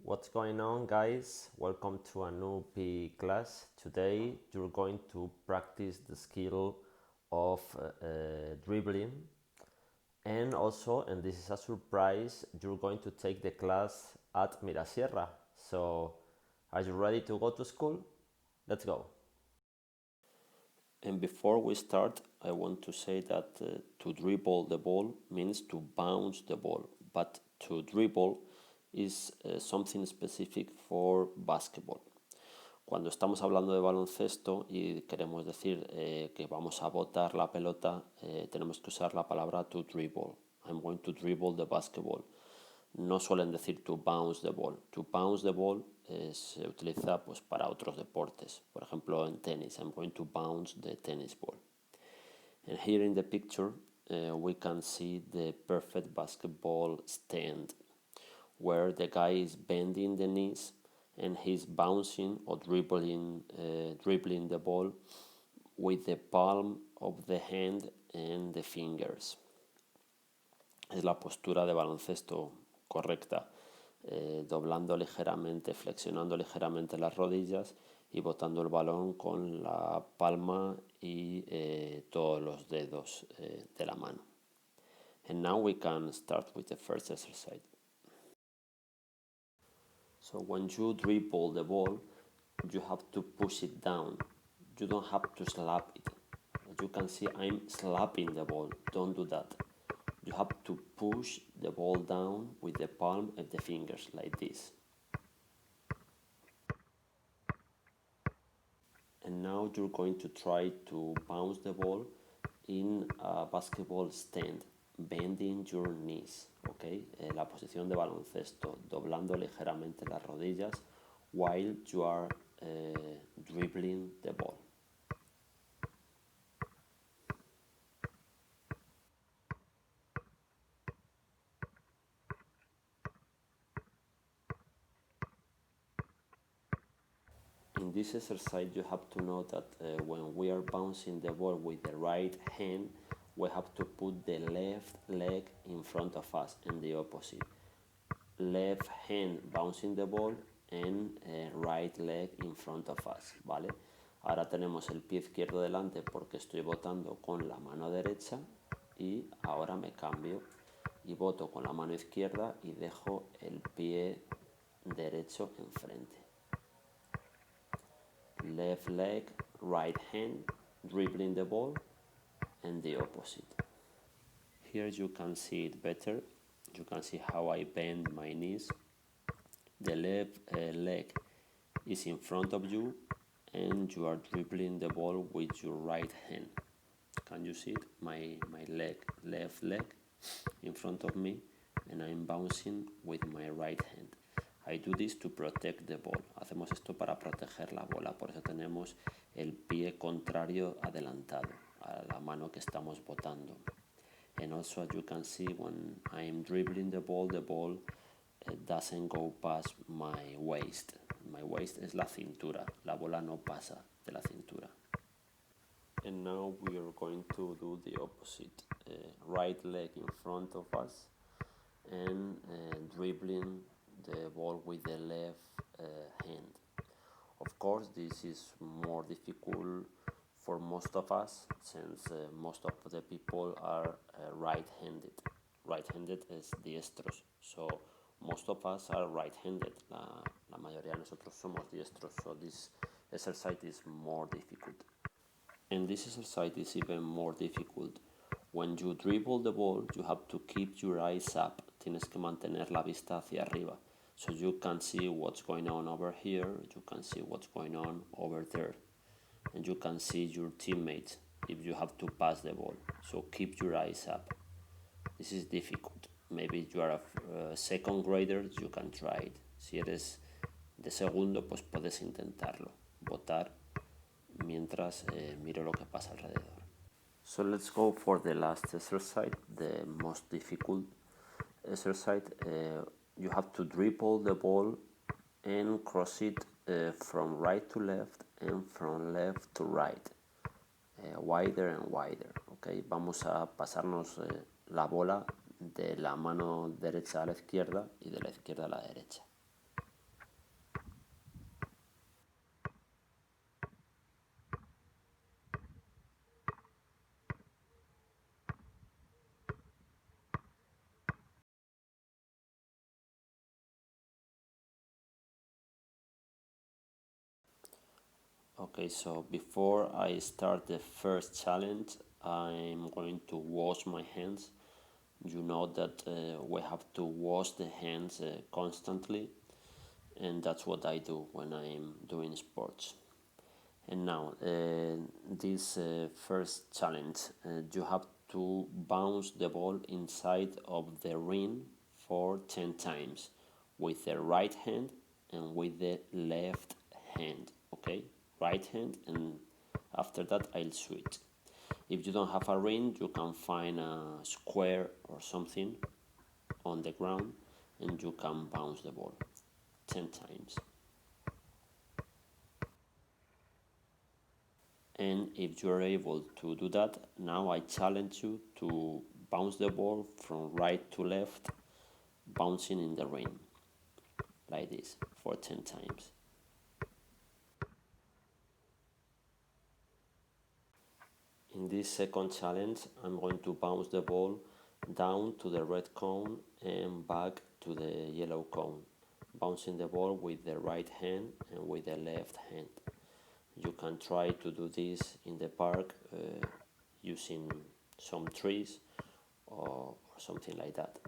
What's going on, guys? Welcome to a new PE class. Today you're going to practice the skill of dribbling, and also, and this is a surprise, you're going to take the class at Mirasierra. So are you ready to go to school? Let's go. And before we start, I want to say that to dribble the ball means to bounce the ball, but to dribble is something specific for basketball. Cuando estamos hablando de baloncesto y queremos decir que vamos a botar la pelota, tenemos que usar la palabra to dribble. I'm going to dribble the basketball. No suelen decir to bounce the ball. To bounce the ball se utiliza pues para otros deportes. Por ejemplo, en tenis, I'm going to bounce the tennis ball. And here in the picture, we can see the perfect basketball stand, where the guy is bending the knees and he's bouncing or dribbling the ball with the palm of the hand and the fingers. Es la postura de baloncesto correcta, doblando ligeramente, flexionando ligeramente las rodillas y botando el balón con la palma y todos los dedos de la mano. And now we can start with the first exercise. So when you dribble the ball, you have to push it down. You don't have to slap it. As you can see, I'm slapping the ball. Don't do that. You have to push the ball down with the palm of the fingers, like this. And now you're going to try to bounce the ball in a basketball stand, bending your knees, ¿ok? La posición de baloncesto, doblando ligeramente las rodillas while you are dribbling the ball. In this exercise, you have to know that when we are bouncing the ball with the right hand, we have to put the left leg in front of us and the opposite. Left hand bouncing the ball and right leg in front of us, ¿vale? Ahora tenemos el pie izquierdo delante porque estoy botando con la mano derecha y ahora me cambio y boto con la mano izquierda y dejo el pie derecho enfrente. Left leg, right hand, dribbling the ball, and the opposite. Here you can see it better. You can see how I bend my knees. The left leg is in front of you, and you are dribbling the ball with your right hand. Can you see it? My left leg in front of me, and I'm bouncing with my right hand. I do this to protect the ball. Hacemos esto para proteger la bola, por eso tenemos el pie contrario adelantado a la mano que estamos botando. And also, as you can see, when I'm dribbling the ball doesn't go past my waist. My waist es la cintura. La bola no pasa de la cintura. And now we are going to do the opposite. Right leg in front of us and dribbling the ball with the left hand. Of course, this is more difficult for most of us since most of the people are right-handed. Right-handed es diestros. So most of us are right-handed. La mayoría de nosotros somos diestros. So this exercise is more difficult. And this exercise is even more difficult. When you dribble the ball, you have to keep your eyes up. Tienes que mantener la vista hacia arriba. So you can see what's going on over here, you can see what's going on over there. And you can see your teammates if you have to pass the ball. So keep your eyes up. This is difficult. Maybe you are a second grader, you can try it. Si eres de segundo, pues puedes intentarlo. Botar mientras miro lo que pasa alrededor. So let's go for the last exercise, the most difficult exercise. You have to dribble the ball and cross it from right to left and from left to right, wider and wider. Okay, vamos a pasarnos la bola de la mano derecha a la izquierda y de la izquierda a la derecha. Okay, so before I start the first challenge, I'm going to wash my hands. You know that we have to wash the hands constantly, and that's what I do when I'm doing sports. And now, this first challenge, you have to bounce the ball inside of the ring for 10 times with the right hand and with the left hand. Okay, right hand, and after that I'll switch. If you don't have a ring, you can find a square or something on the ground and you can bounce the ball 10 times. And if you are able to do that, now I challenge you to bounce the ball from right to left, bouncing in the ring like this for 10 times. In this second challenge, I'm going to bounce the ball down to the red cone and back to the yellow cone, bouncing the ball with the right hand and with the left hand. You can try to do this in the park using some trees or something like that.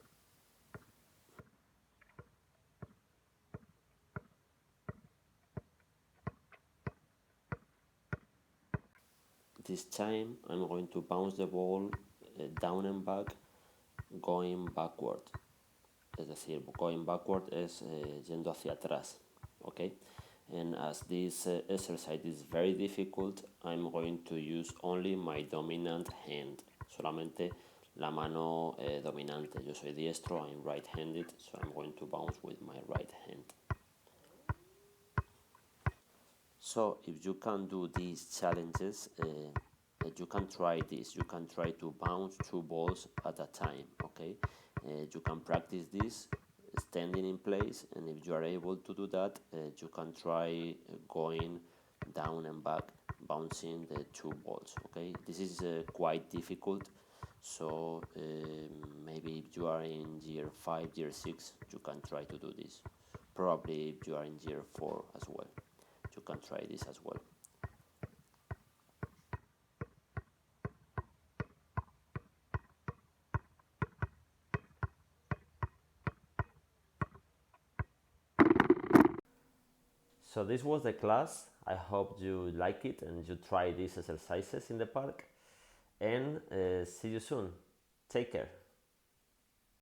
This time I'm going to bounce the ball down and back, going backward. Es decir, going backward es yendo hacia atrás. Okay? And as this exercise is very difficult, I'm going to use only my dominant hand. Solamente la mano dominante. Yo soy diestro, I'm right-handed, so I'm going to bounce with my right hand. So if you can do these challenges, you can try this. You can try to bounce two balls at a time. Okay, you can practice this standing in place, and if you are able to do that, you can try going down and back, bouncing the two balls. Okay, this is quite difficult. So maybe if you are in year 5, year 6, you can try to do this. Probably if you are in year 4 as well, you can try this as well. So this was the class. I hope you like it and you try these exercises in the park. And see you soon. Take care.